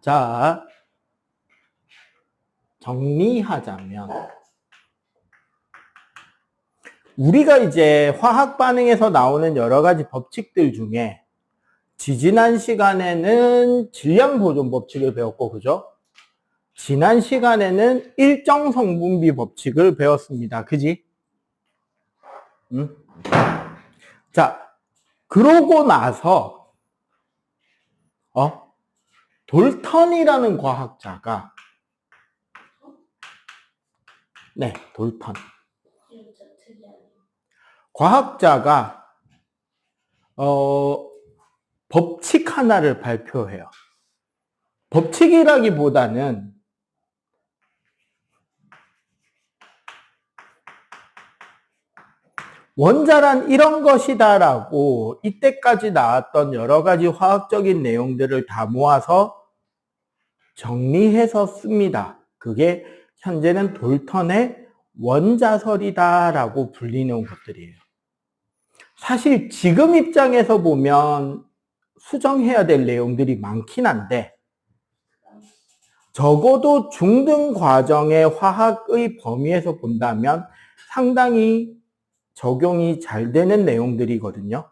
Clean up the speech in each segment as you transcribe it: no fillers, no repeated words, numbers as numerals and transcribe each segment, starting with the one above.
자, 정리하자면 우리가 이제 화학 반응에서 나오는 여러 가지 법칙들 중에 지난 시간에는 질량 보존 법칙을 배웠고, 그죠? 지난 시간에는 일정 성분비 법칙을 배웠습니다. 그지? 응? 자, 그러고 나서 돌턴이라는 과학자가 돌턴 과학자가 법칙 하나를 발표해요. 법칙이라기보다는 원자란 이런 것이다 라고 이때까지 나왔던 여러 가지 화학적인 내용들을 다 모아서 정리해서 씁니다. 그게 현재는 돌턴의 원자설이다 라고 불리는 것들이에요. 사실 지금 입장에서 보면 수정해야 될 내용들이 많긴 한데 적어도 중등 과정의 화학의 범위에서 본다면 상당히 적용이 잘 되는 내용들이거든요.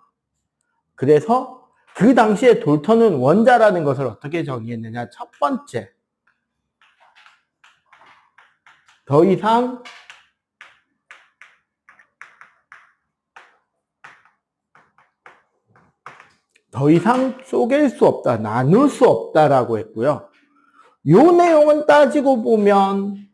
그래서 그 당시에 돌턴은 원자라는 것을 어떻게 정의했느냐. 첫 번째, 더 이상 쪼갤 수 없다, 나눌 수 없다라고 했고요. 이 내용은 따지고 보면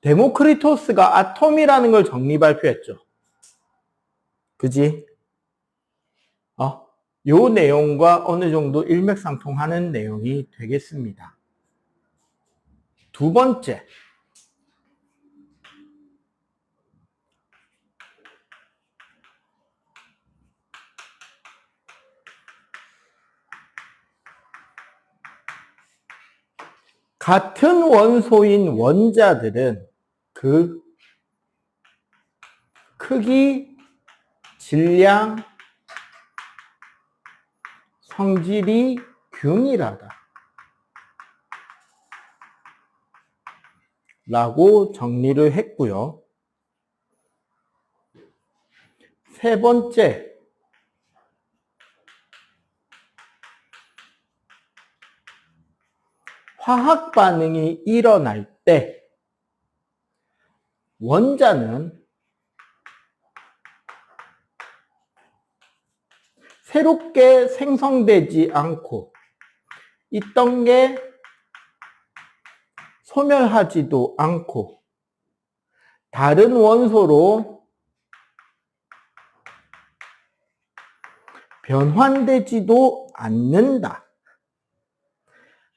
데모크리토스가 아톰이라는 걸 정리 발표했죠. 그지? 요 내용과 어느 정도 일맥상통하는 내용이 되겠습니다. 두 번째, 같은 원소인 원자들은 그 크기, 질량, 성질이 균일하다 라고 정리를 했고요. 세 번째, 화학 반응이 일어날 때 원자는 새롭게 생성되지 않고 있던 게 소멸하지도 않고 다른 원소로 변환되지도 않는다.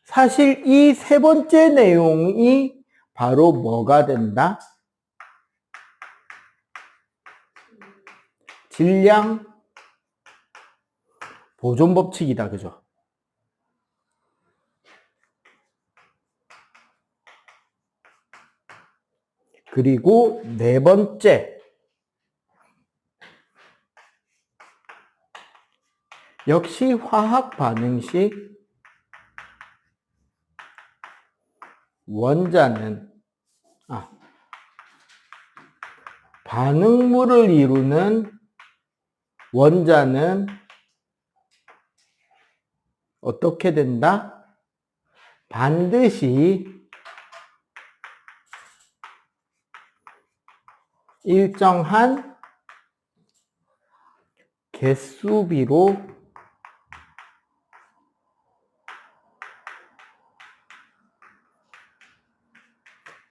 사실 이 세 번째 내용이 바로 뭐가 된다? 질량 보존 법칙이다. 그죠? 그리고 네 번째, 역시 화학 반응 시 원자는 반응물을 이루는 원자는 어떻게 된다? 반드시 일정한 개수비로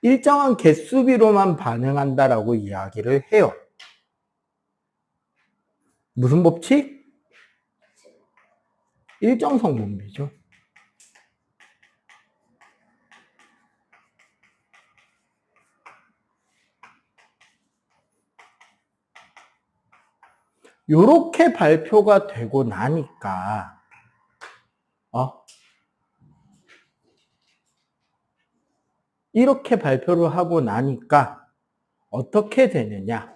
일정한 개수비로만 반응한다라고 이야기를 해요. 무슨 법칙? 일정 성분비죠. 요렇게 발표가 되고 나니까 이렇게 발표를 하고 나니까 어떻게 되느냐?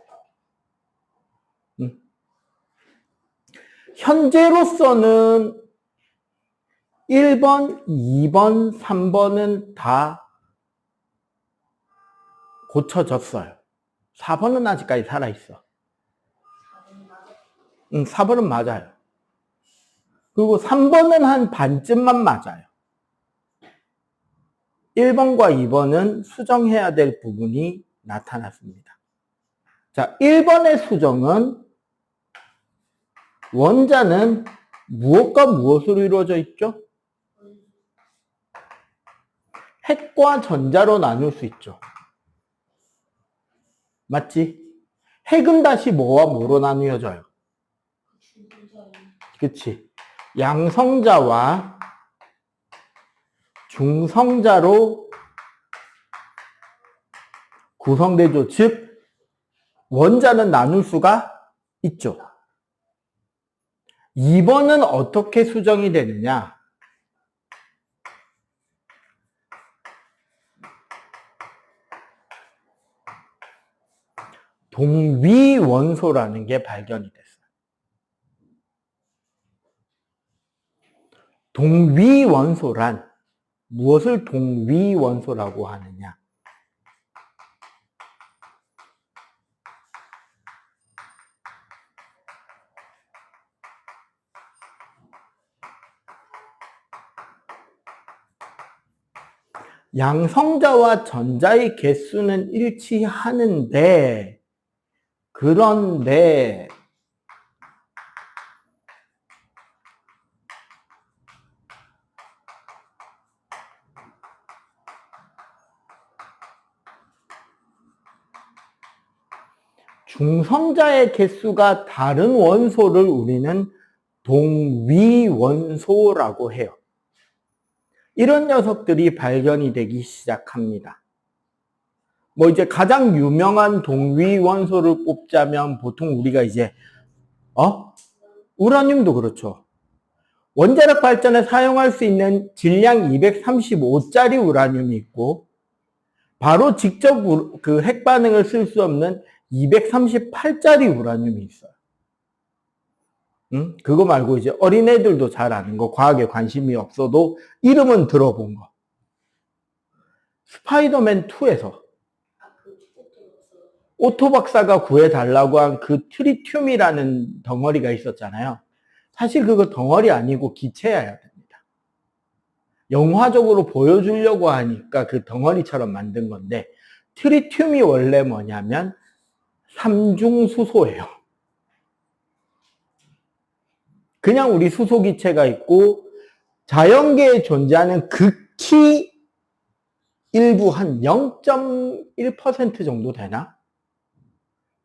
현재로서는 1번, 2번, 3번은 다 고쳐졌어요. 4번은 아직까지 살아있어. 4번은 맞아요. 그리고 3번은 한 반쯤만 맞아요. 1번과 2번은 수정해야 될 부분이 나타났습니다. 자, 1번의 수정은 원자는 무엇과 무엇으로 이루어져 있죠? 핵과 전자로 나눌 수 있죠. 맞지? 핵은 다시 뭐와 뭐로 나누어져요? 그치? 양성자와 중성자로 구성되죠. 즉 원자는 나눌 수가 있죠. 2번은 어떻게 수정이 되느냐? 동위원소라는 게 발견이 됐어요. 동위원소란 무엇을 동위원소라고 하느냐? 양성자와 전자의 개수는 일치하는데, 그런데 중성자의 개수가 다른 원소를 우리는 동위원소라고 해요. 이런 녀석들이 발견이 되기 시작합니다. 뭐 이제 가장 유명한 동위원소를 꼽자면 보통 우리가 이제 우라늄도 그렇죠. 원자력 발전에 사용할 수 있는 질량 235짜리 우라늄이 있고, 바로 직접 그 핵반응을 쓸 수 없는 238짜리 우라늄이 있어요. 그거 말고 이제 어린애들도 잘 아는 거, 과학에 관심이 없어도 이름은 들어본 거. 스파이더맨 2에서 오토 박사가 구해달라고 한 그 트리튬이라는 덩어리가 있었잖아요. 사실 그거 덩어리 아니고 기체여야 됩니다. 영화적으로 보여주려고 하니까 그 덩어리처럼 만든 건데, 트리튬이 원래 뭐냐면 삼중수소예요. 그냥 우리 수소 기체가 있고, 자연계에 존재하는 극히 일부 한 0.1% 정도 되나?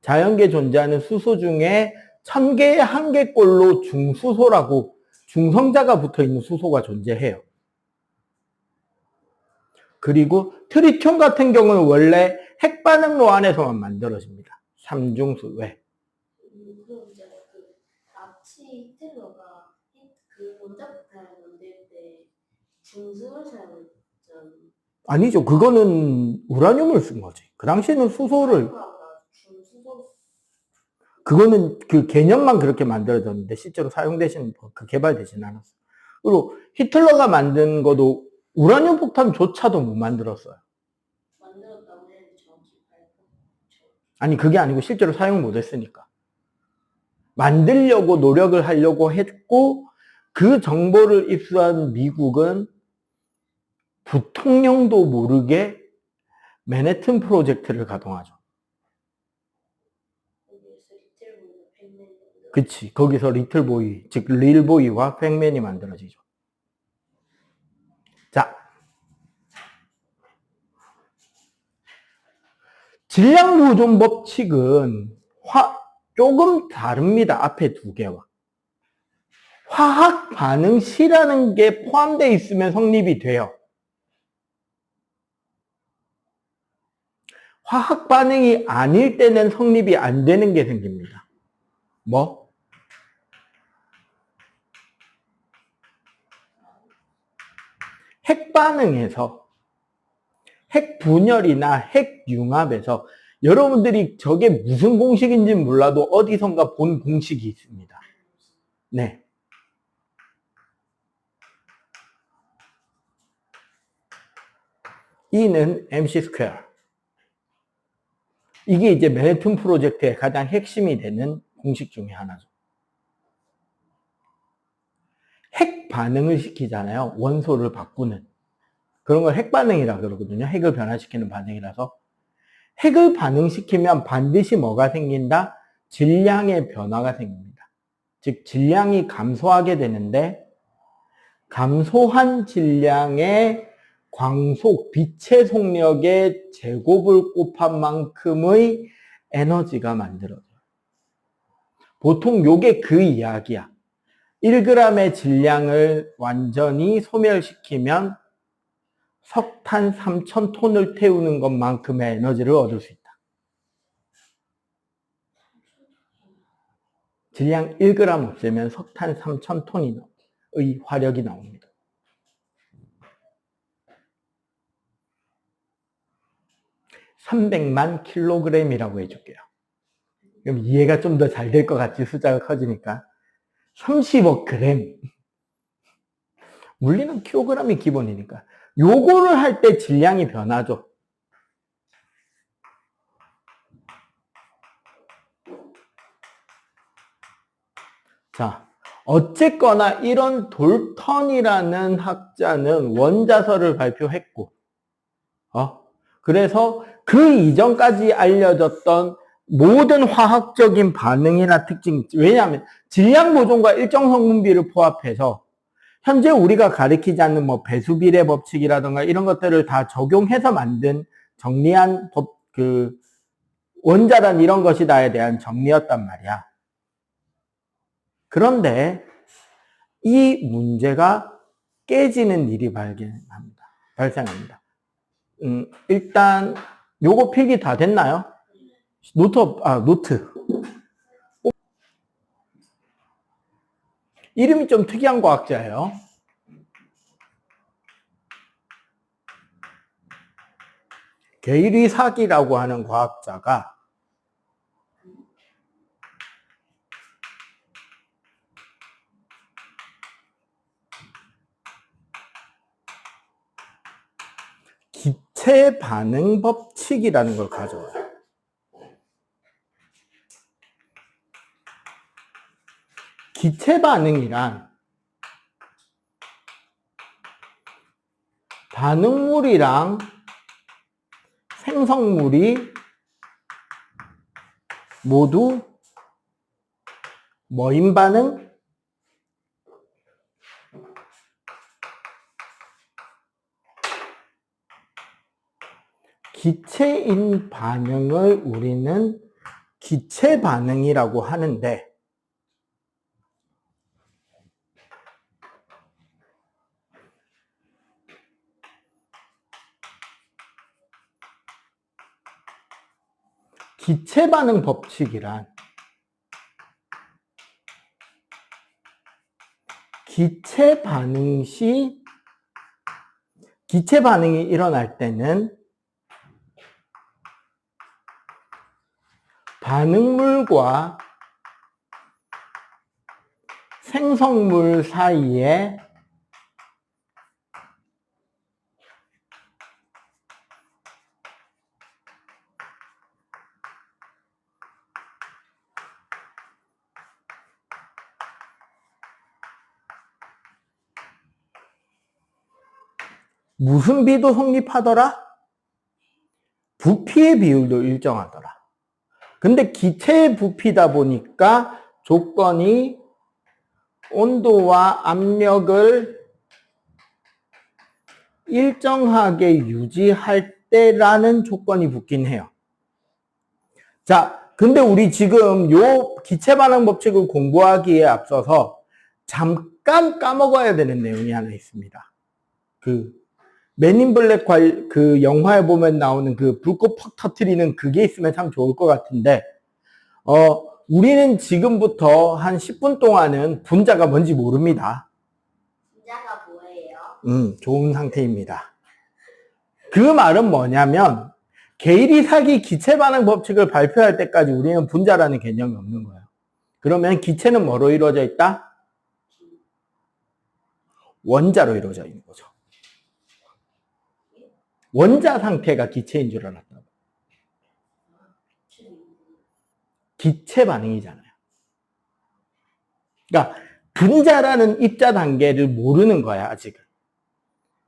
자연계에 존재하는 수소 중에 1000개의 1개꼴로 중수소라고 중성자가 붙어있는 수소가 존재해요. 그리고 트리튬 같은 경우는 원래 핵반응로 안에서만 만들어집니다. 삼중수 왜? 나치 히틀러가 그 원자폭탄을 만들 때 중수를 사용했던. 아니죠. 그거는 우라늄을 쓴 거지. 그 당시에는 수소를. 그거는 그 개념만 그렇게 만들어졌는데 실제로 사용되신, 그 개발되진 않았어요. 그리고 히틀러가 만든 것도 우라늄 폭탄조차도 못 만들었어요. 만들었다고 해도 정확히 아니, 그게 아니고 실제로 사용 못 했으니까. 만들려고 노력을 하려고 했고, 그 정보를 입수한 미국은 부통령도 모르게 맨해튼 프로젝트를 가동하죠. 그치. 거기서 리틀보이, 즉 릴보이와 팩맨이 만들어지죠. 자, 질량보존 법칙은 조금 다릅니다. 앞에 두 개와. 화학 반응 시라는 게 포함되어 있으면 성립이 돼요. 화학 반응이 아닐 때는 성립이 안 되는 게 생깁니다. 뭐? 핵 반응에서 핵 분열이나 핵 융합에서 여러분들이 저게 무슨 공식인지 몰라도 어디선가 본 공식이 있습니다. 네. E는 MC 스퀘어. 이게 이제 맨해튼 프로젝트의 가장 핵심이 되는 공식 중에 하나죠. 핵 반응을 시키잖아요. 원소를 바꾸는. 그런 걸 핵 반응이라 그러거든요. 핵을 변화시키는 반응이라서. 핵을 반응시키면 반드시 뭐가 생긴다? 질량의 변화가 생깁니다. 즉 질량이 감소하게 되는데 감소한 질량의 광속, 빛의 속력의 제곱을 곱한 만큼의 에너지가 만들어져요. 보통 요게 그 이야기야. 1g의 질량을 완전히 소멸시키면 석탄 3,000톤을 태우는 것만큼의 에너지를 얻을 수 있다. 질량 1g 없애면 석탄 3,000톤의 화력이 나옵니다. (300만 킬로그램이라고 해줄게요. 그럼 이해가 좀 더 잘 될 것 같지, 숫자가 커지니까. 30억 그램. 물리는 킬로그램이 기본이니까. 요거를 할 때 질량이 변하죠. 자, 어쨌거나 이런 돌턴이라는 학자는 원자설을 발표했고, 그래서 그 이전까지 알려졌던 모든 화학적인 반응이나 특징, 왜냐하면 질량 보존과 일정 성분비를 포함해서 현재 우리가 가리키지 않는 뭐 배수비례 법칙이라든가 이런 것들을 다 적용해서 만든 정리한 원자란 이런 것이다에 대한 정리였단 말이야. 그런데 이 문제가 깨지는 일이 발생합니다. 일단 요거 필기 다 됐나요? 노트. 이름이 좀 특이한 과학자예요. 게이리 사기라고 하는 과학자가 기체 반응 법칙이라는 걸 가져와요. 기체 반응이란 반응물이랑 생성물이 모두 뭐인 반응? 기체인 반응을 우리는 기체 반응이라고 하는데, 기체 반응 법칙이란 기체 반응이 일어날 때는 반응물과 생성물 사이에 무슨 비도 성립하더라? 부피의 비율도 일정하더라. 근데 기체의 부피다 보니까 조건이 온도와 압력을 일정하게 유지할 때라는 조건이 붙긴 해요. 자, 근데 우리 지금 요 기체 반응 법칙을 공부하기에 앞서서 잠깐 까먹어야 되는 내용이 하나 있습니다. 맨인 블랙 그 영화에 보면 나오는 그 불꽃 팍 터트리는 그게 있으면 참 좋을 것 같은데, 우리는 지금부터 한 10분 동안은 분자가 뭔지 모릅니다. 분자가 뭐예요? 좋은 상태입니다. 그 말은 뭐냐면, 게이리사기 기체 반응 법칙을 발표할 때까지 우리는 분자라는 개념이 없는 거예요. 그러면 기체는 뭐로 이루어져 있다? 원자로 이루어져 있는 거죠. 원자 상태가 기체인 줄 알았다. 기체 반응이잖아요. 그러니까 분자라는 입자 단계를 모르는 거야, 아직은.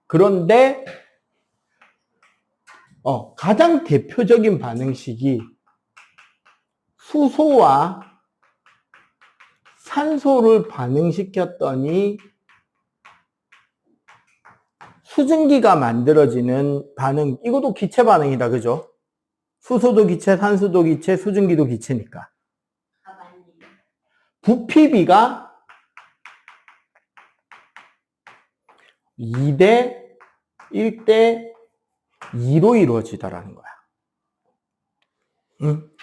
그런데 가장 대표적인 반응식이 수소와 산소를 반응시켰더니 수증기가 만들어지는 반응, 이것도 기체 반응이다, 그죠? 수소도 기체, 산소도 기체, 수증기도 기체니까. 아, 맞네. 부피비가 2대 1대 2로 이루어지다라는 거야.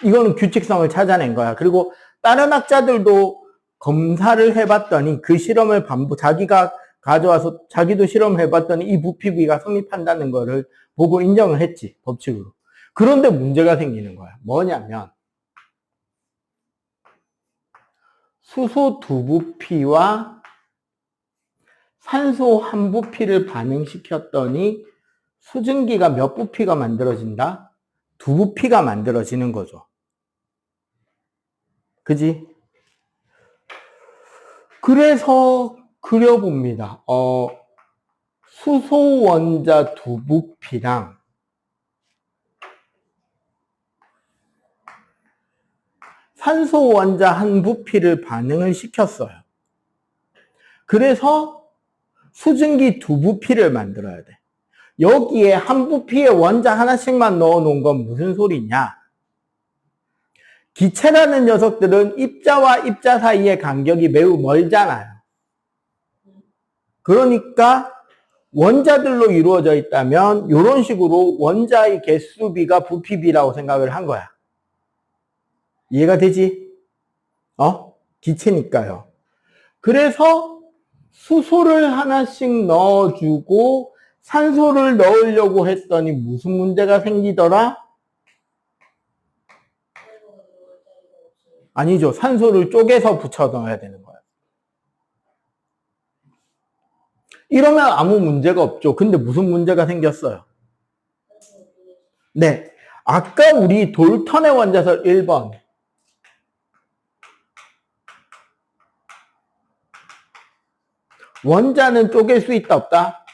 이거는 규칙성을 찾아낸 거야. 그리고 다른 학자들도 검사를 해봤더니 그 실험을 자기가 가져와서 자기도 실험을 해봤더니 이 부피비가 성립한다는 거를 보고 인정을 했지, 법칙으로. 그런데 문제가 생기는 거야. 뭐냐면 수소 2부피와 산소 1부피를 반응시켰더니 수증기가 몇 부피가 만들어진다? 2부피가 만들어지는 거죠. 그지? 그래서 그려봅니다. 수소 원자 2부피랑 산소 원자 1부피를 반응을 시켰어요. 그래서 수증기 2부피를 만들어야 돼. 여기에 1부피의 원자 하나씩만 넣어 놓은 건 무슨 소리냐? 기체라는 녀석들은 입자와 입자 사이의 간격이 매우 멀잖아요. 그러니까 원자들로 이루어져 있다면 이런 식으로 원자의 개수비가 부피비라고 생각을 한 거야. 이해가 되지? 기체니까요. 그래서 수소를 하나씩 넣어주고 산소를 넣으려고 했더니 무슨 문제가 생기더라? 아니죠. 산소를 쪼개서 붙여 넣어야 되는 거예요. 이러면 아무 문제가 없죠. 근데 무슨 문제가 생겼어요? 네. 아까 우리 돌턴의 원자설 1번. 원자는 쪼갤 수 있다, 없다?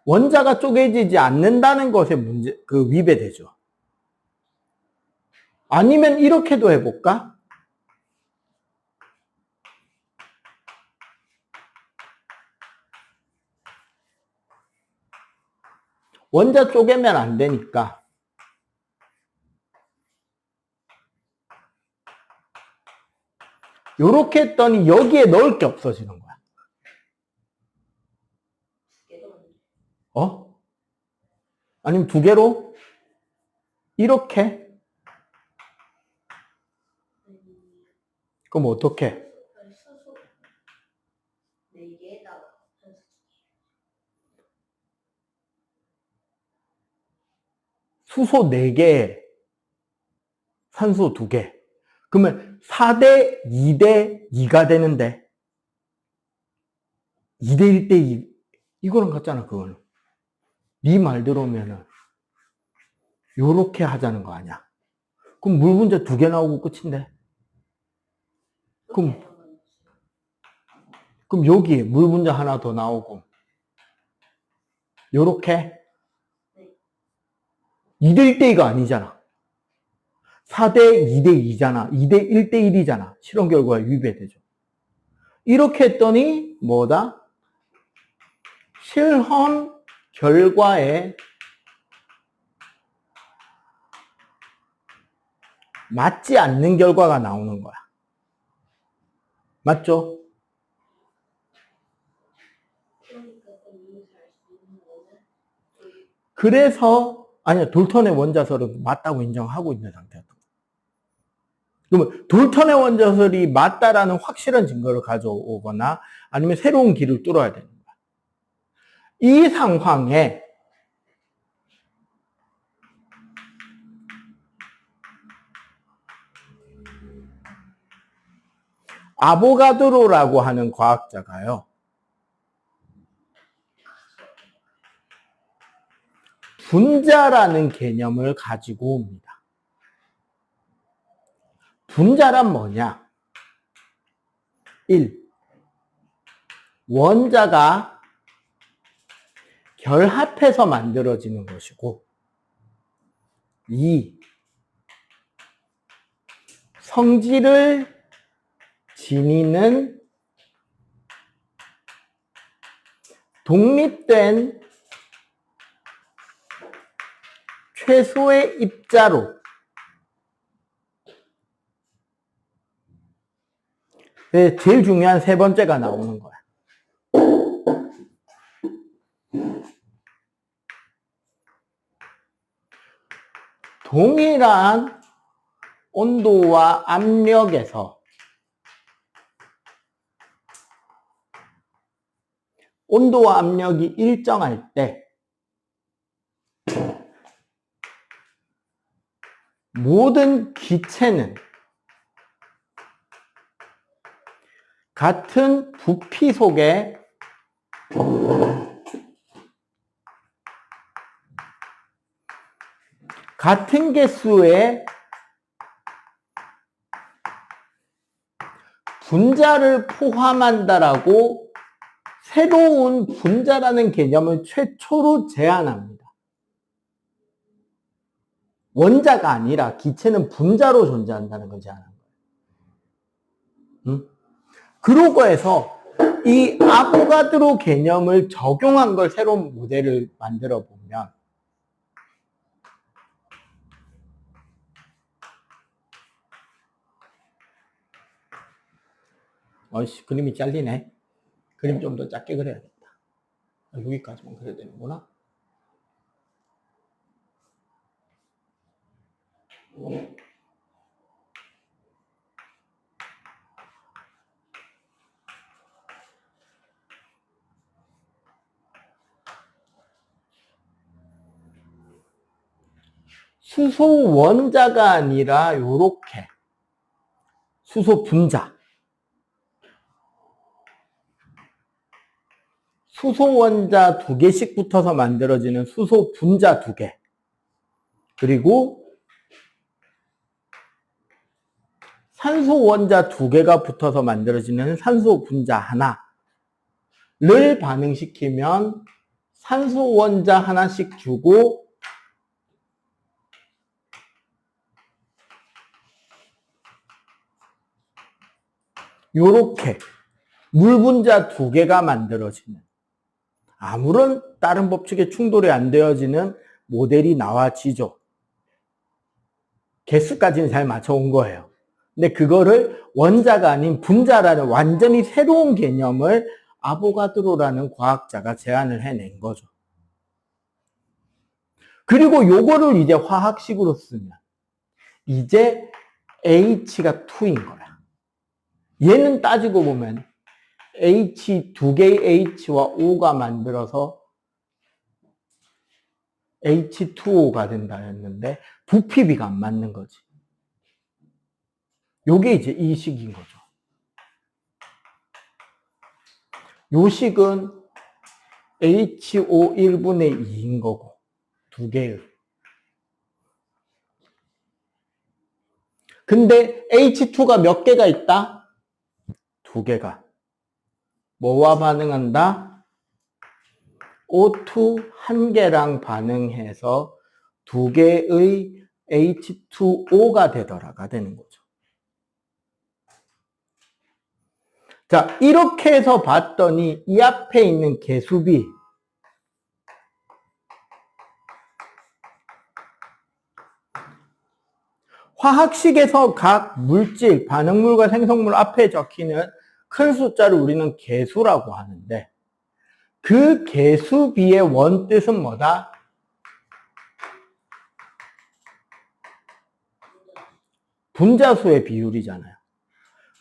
원자가 쪼개지지 않는다는 것에 위배되죠. 아니면 이렇게도 해볼까? 원자 쪼개면 안 되니까 요렇게 했더니 여기에 넣을 게 없어지는 거야. 아니면 2개로? 이렇게? 그럼 어떻게? 수소 4개, 산소 2개. 그러면 4대 2대 2가 되는데 2대 1대 2 이거랑 같잖아. 그거는 네 말대로면은 요렇게 하자는 거 아니야. 그럼 물 분자 2개 나오고 끝인데. 그럼 여기에 물 분자 하나 더 나오고 요렇게 2대 1대 2가 아니잖아. 4대 2대 2잖아. 2대 1대 1이잖아. 실험 결과에 위배되죠. 이렇게 했더니 뭐다? 실험 결과에 맞지 않는 결과가 나오는 거야. 맞죠? 그래서 아니야, 돌턴의 원자설은 맞다고 인정하고 있는 상태였던 거야. 그러면 돌턴의 원자설이 맞다라는 확실한 증거를 가져오거나 아니면 새로운 길을 뚫어야 되는 거야. 이 상황에 아보가드로라고 하는 과학자가요, 분자라는 개념을 가지고 옵니다. 분자란 뭐냐? 1. 원자가 결합해서 만들어지는 것이고, 2. 성질을 지니는 독립된 최소의 입자로 제일 중요한 세 번째가 나오는 거야. 동일한 온도와 압력에서 온도와 압력이 일정할 때 모든 기체는 같은 부피 속에 같은 개수의 분자를 포함한다라고 새로운 분자라는 개념을 최초로 제안합니다. 원자가 아니라 기체는 분자로 존재한다는 걸 제안한 거예요. 그러고 해서 이 아보가드로 개념을 적용한 걸 새로운 모델을 만들어 보면 그림이 잘리네. 그림 좀 더 작게 그려야겠다. 여기까지만 그려야 되는구나. 수소 원자가 아니라 요렇게 수소 분자, 수소 원자 2개씩 붙어서 만들어지는 수소 분자 2개, 그리고 산소 원자 2개가 붙어서 만들어지는 산소 분자 하나를 반응시키면 산소 원자 하나씩 주고 요렇게 물 분자 2개가 만들어지는, 아무런 다른 법칙에 충돌이 안 되어지는 모델이 나와지죠. 개수까지는 잘 맞춰온 거예요. 근데 그거를 원자가 아닌 분자라는 완전히 새로운 개념을 아보가드로라는 과학자가 제안을 해낸 거죠. 그리고 요거를 이제 화학식으로 쓰면 이제 H가 2인 거야. 얘는 따지고 보면 두 개의 H와 O가 만들어서 H2O가 된다 했는데 부피비가 안 맞는 거지. 요게 이제 이 식인 거죠. 요 식은 HO 1분의 2인 거고, 2개의. 근데 H2가 몇 개가 있다? 2개가. 뭐와 반응한다? O2 1개랑 반응해서 2개의 H2O가 되더라가 되는 거죠. 자, 이렇게 해서 봤더니 이 앞에 있는 개수비, 화학식에서 각 물질, 반응물과 생성물 앞에 적히는 큰 숫자를 우리는 개수라고 하는데, 그 개수비의 원뜻은 뭐다? 분자수의 비율이잖아요.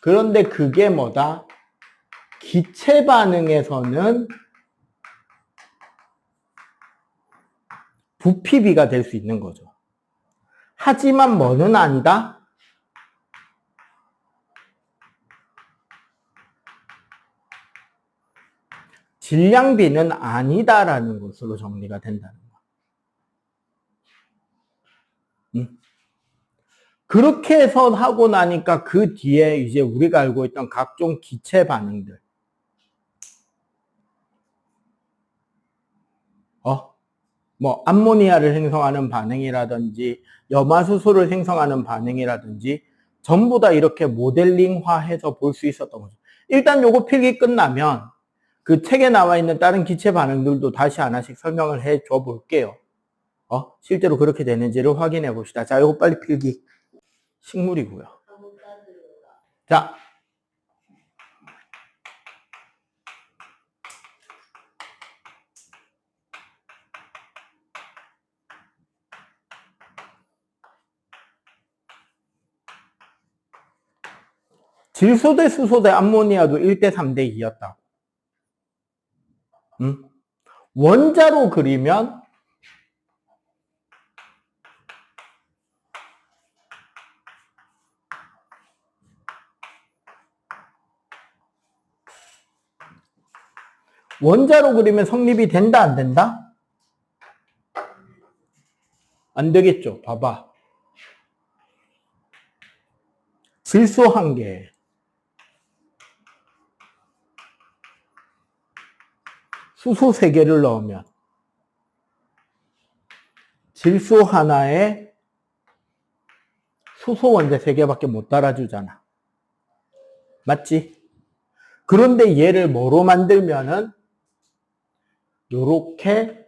그런데 그게 뭐다? 기체 반응에서는 부피비가 될 수 있는 거죠. 하지만 뭐는 아니다? 질량비는 아니다라는 것으로 정리가 된다는 거. 그렇게 해서 하고 나니까 그 뒤에 이제 우리가 알고 있던 각종 기체 반응들. 뭐 암모니아를 생성하는 반응이라든지 염화수소를 생성하는 반응이라든지 전부 다 이렇게 모델링화해서 볼 수 있었던 거죠. 일단 요거 필기 끝나면 그 책에 나와 있는 다른 기체 반응들도 다시 하나씩 설명을 해 줘 볼게요. 실제로 그렇게 되는지를 확인해 봅시다. 자, 요거 빨리 필기. 식물이고요. 자, 질소 대 수소 대 암모니아도 1대 3대 2였다. 원자로 그리면 성립이 된다 안 된다? 안 되겠죠. 봐봐. 질소 1개, 수소 3개를 넣으면 질소 하나에 수소 원자 3개밖에 못 달아주잖아. 맞지? 그런데 얘를 뭐로 만들면은 요렇게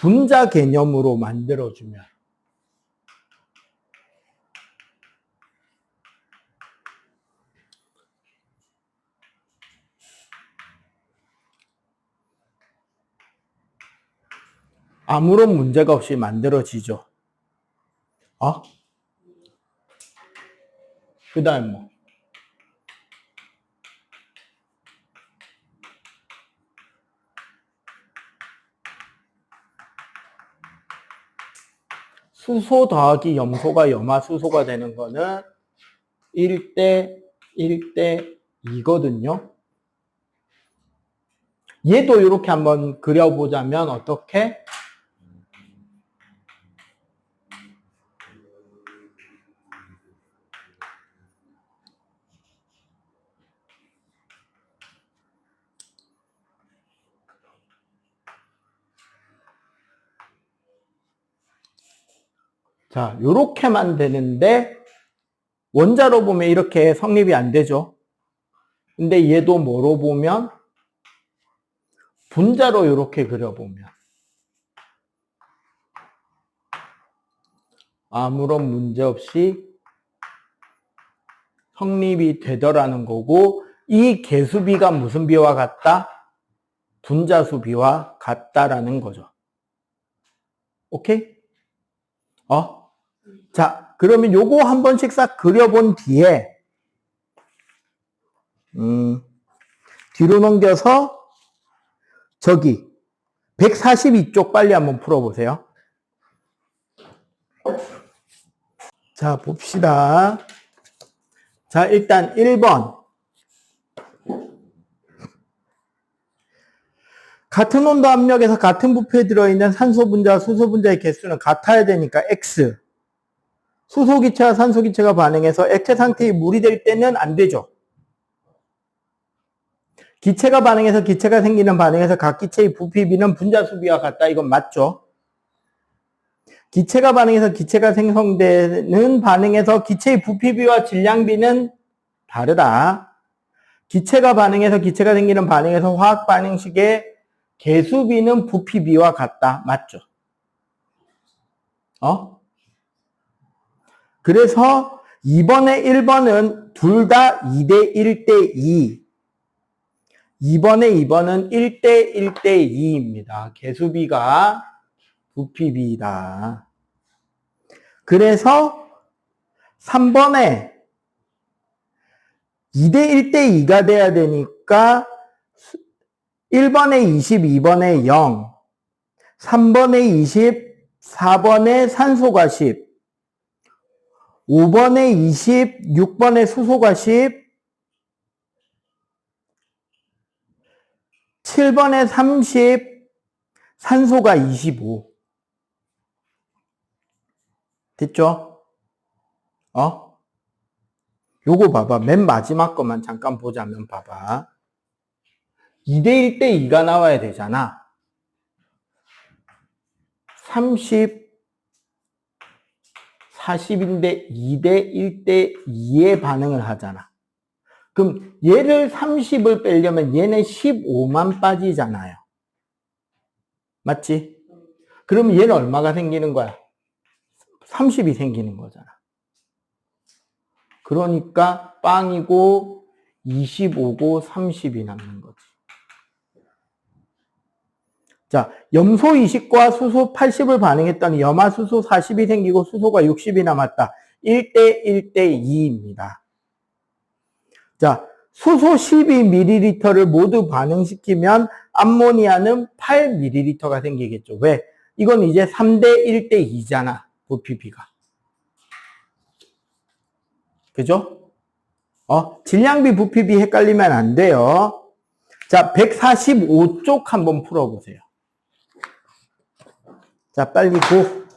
분자 개념으로 만들어주면 아무런 문제가 없이 만들어지죠. 그 다음 뭐. 수소 더하기 염소가 염화수소가 되는 거는 1대 1대 2거든요. 얘도 이렇게 한번 그려보자면 어떻게? 자, 요렇게만 되는데 원자로 보면 이렇게 성립이 안 되죠. 근데 얘도 뭐로 보면 분자로 이렇게 그려보면 아무런 문제 없이 성립이 되더라는 거고, 이 개수비가 무슨 비와 같다? 분자수 비와 같다라는 거죠. 오케이? 자, 그러면 요거 한 번씩 싹 그려본 뒤에 뒤로 넘겨서 저기 142쪽 빨리 한번 풀어보세요. 자, 봅시다. 자, 일단 1번. 같은 온도 압력에서 같은 부피에 들어있는 산소 분자와 수소 분자의 개수는 같아야 되니까 X. 수소 기체와 산소 기체가 반응해서 액체 상태의 물이 될 때는 안 되죠. 기체가 반응해서 기체가 생기는 반응에서 각 기체의 부피비는 분자수 비와 같다. 이건 맞죠? 기체가 반응해서 기체가 생성되는 반응에서 기체의 부피비와 질량비는 다르다. 기체가 반응해서 기체가 생기는 반응에서 화학 반응식의 개수비는 부피비와 같다. 맞죠? 그래서 이번에 1번은 둘 다 2대 1대 2. 2번은 1대 1대 2입니다. 개수비가 부피비이다. 그래서 3번에 2대 1대 2가 돼야 되니까 1번에 20, 2번에 0, 3번에 20, 4번에 산소가 10, 5번에 20, 6번에 수소가 10, 7번에 30, 산소가 25. 됐죠? 요거 봐봐. 맨 마지막 것만 잠깐 보자면 봐봐. 2대 1대 2가 나와야 되잖아. 30, 40인데 2대 1대 2에 반응을 하잖아. 그럼 얘를 30을 빼려면 얘는 15만 빠지잖아요. 맞지? 그러면 얘는 얼마가 생기는 거야? 30이 생기는 거잖아. 그러니까 빵이고 25고 30이 남는 거지. 자, 염소 20과 수소 80을 반응했더니 염화수소 40이 생기고 수소가 60이 남았다. 1대 1대 2입니다. 자, 수소 12ml를 모두 반응시키면 암모니아는 8ml가 생기겠죠. 왜? 이건 이제 3대 1대 2잖아. 부피비가. 그죠? 질량비, 부피비 헷갈리면 안 돼요. 자, 145쪽 한번 풀어보세요. 자, 빨리 고.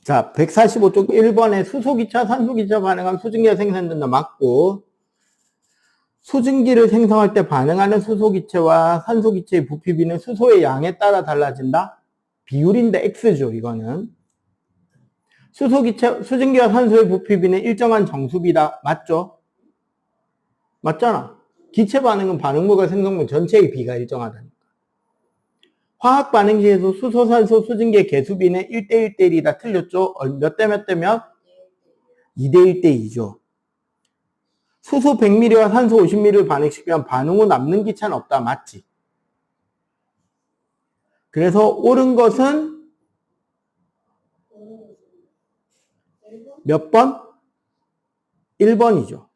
자, 145쪽 1번에 수소기차, 산소기차 반응하면 수증기가 생산된다. 맞고, 수증기를 생성할 때 반응하는 수소기체와 산소기체의 부피비는 수소의 양에 따라 달라진다. 비율인데 X죠, 이거는. 수증기와 산소의 부피비는 일정한 정수비다. 맞죠? 맞잖아. 기체 반응은 반응물과 생성물 전체의 비가 일정하다니까. 화학 반응시에서 수소, 산소, 수증기의 개수비는 1대 1대 1이다. 틀렸죠? 몇 대 몇 대 몇? 2대 1대 2죠. 수소 100ml와 산소 50ml를 반응시키면 반응 후 남는 기체는 없다. 맞지? 그래서 옳은 것은 몇 번? 1번이죠.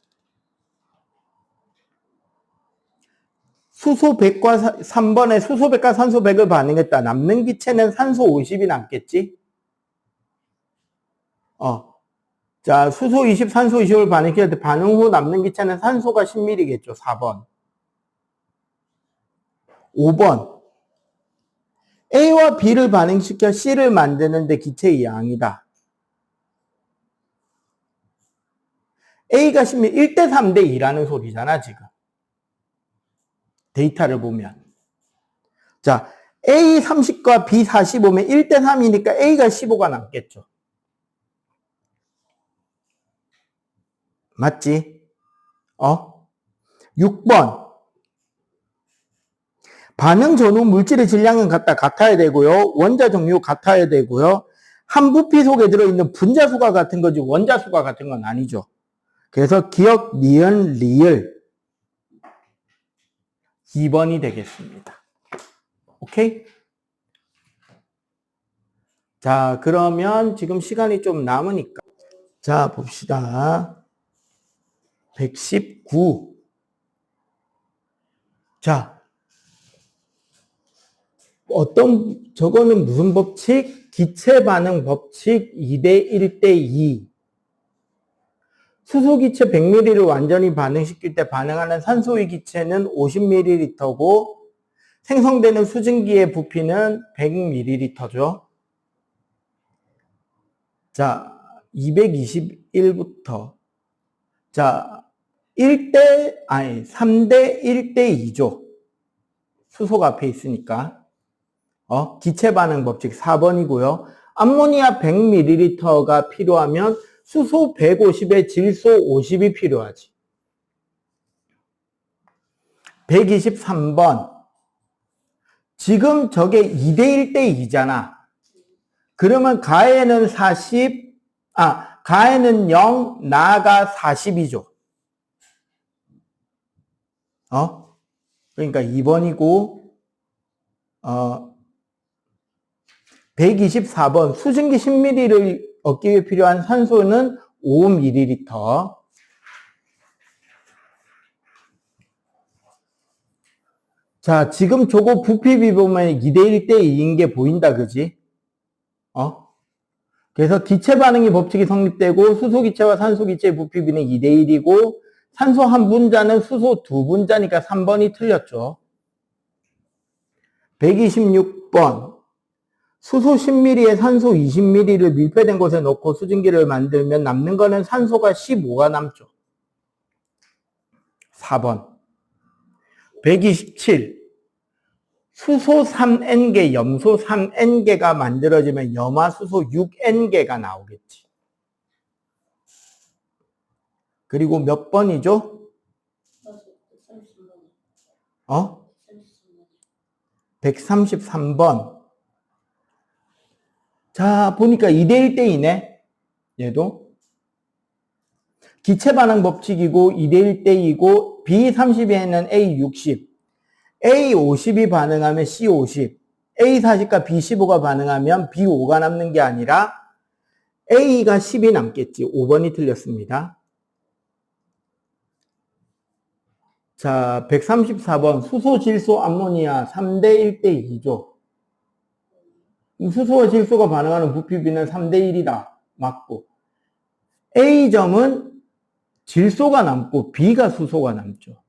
수소 100과 3번에 수소 100과 산소 100을 반응했다. 남는 기체는 산소 50이 남겠지? 자, 수소 20, 산소 20을 반응했을 때 반응 후 남는 기체는 산소가 10ml겠죠. 4번. 5번. A와 B를 반응시켜 C를 만드는데 기체의 양이다. A가 10ml, 1대 3대 2라는 소리잖아, 지금. 데이터를 보면. 자, A 30과 B 45면 1대 3이니까 A가 15가 남겠죠. 맞지? 6번. 반응 전후 물질의 질량은 같아야 되고요. 원자 종류 같아야 되고요. 한 부피 속에 들어있는 분자수가 같은 거지 원자수가 같은 건 아니죠. 그래서 기억, 니은, 리을 2번이 되겠습니다. 오케이? 자, 그러면 지금 시간이 좀 남으니까. 자, 봅시다. 119. 자, 저거는 무슨 법칙? 기체 반응 법칙 2대 1대 2. 수소기체 100ml를 완전히 반응시킬 때 반응하는 산소의 기체는 50ml고 생성되는 수증기의 부피는 100ml죠. 자, 221부터 자, 3대 1대 2죠. 수소가 앞에 있으니까. 기체 반응 법칙 4번이고요. 암모니아 100ml가 필요하면 수소 150에 질소 50이 필요하지. 123번. 지금 저게 2대 1대 2잖아. 그러면 가에는 40, 가에는 0, 나가 40이죠. 그러니까 2번이고, 124번. 수증기 10ml를 얻기 위해 필요한 산소는 5ml. 자, 지금 저거 부피비 보면 2대 1대 2인 게 보인다, 그지? 그래서 기체 반응의 법칙이 성립되고 수소기체와 산소기체의 부피비는 2대 1이고 산소 한 분자는 수소 두 분자니까 3번이 틀렸죠. 126번. 수소 10ml에 산소 20ml를 밀폐된 곳에 넣고 수증기를 만들면 남는 거는 산소가 15가 남죠. 4번. 127. 수소 3N개, 염소 3N개가 만들어지면 염화수소 6N개가 나오겠지. 그리고 몇 번이죠? 133번. 자, 보니까 2대 1대 2네. 얘도. 기체 반응 법칙이고 2대 1대 2고 B30에는 A60. A50이 반응하면 C50. A40과 B15가 반응하면 B5가 남는 게 아니라 A가 10이 남겠지. 5번이 틀렸습니다. 자, 134번. 수소, 질소, 암모니아 3대 1대 2죠. 수소와 질소가 반응하는 부피비는 3대 1이다. 맞고. A점은 질소가 남고 B가 수소가 남죠.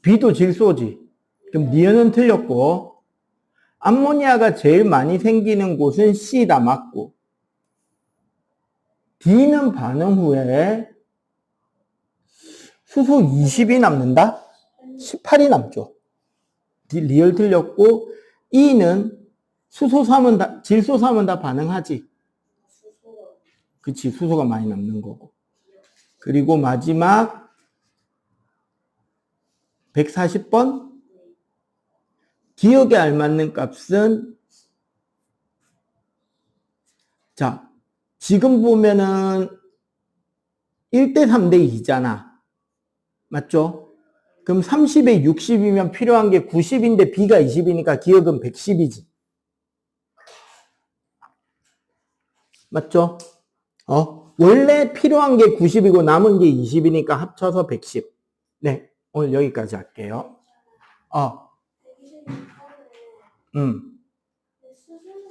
B도 질소지. 그럼 니은은 틀렸고. 암모니아가 제일 많이 생기는 곳은 C다. 맞고. D는 반응 후에 수소 20이 남는다? 18이 남죠. 리얼 틀렸고, E는 수소 3은 질소 3은 다 반응하지. 그치, 수소가 많이 남는 거고. 그리고 마지막 140번. 기억에 알맞는 값은, 자, 지금 보면은 1대 3대 2잖아. 맞죠? 그럼 30에 60이면 필요한 게 90인데 B가 20이니까 기억은 110이지. 맞죠? 원래 필요한 게 90이고 남은 게 20이니까 합쳐서 110. 네, 오늘 여기까지 할게요.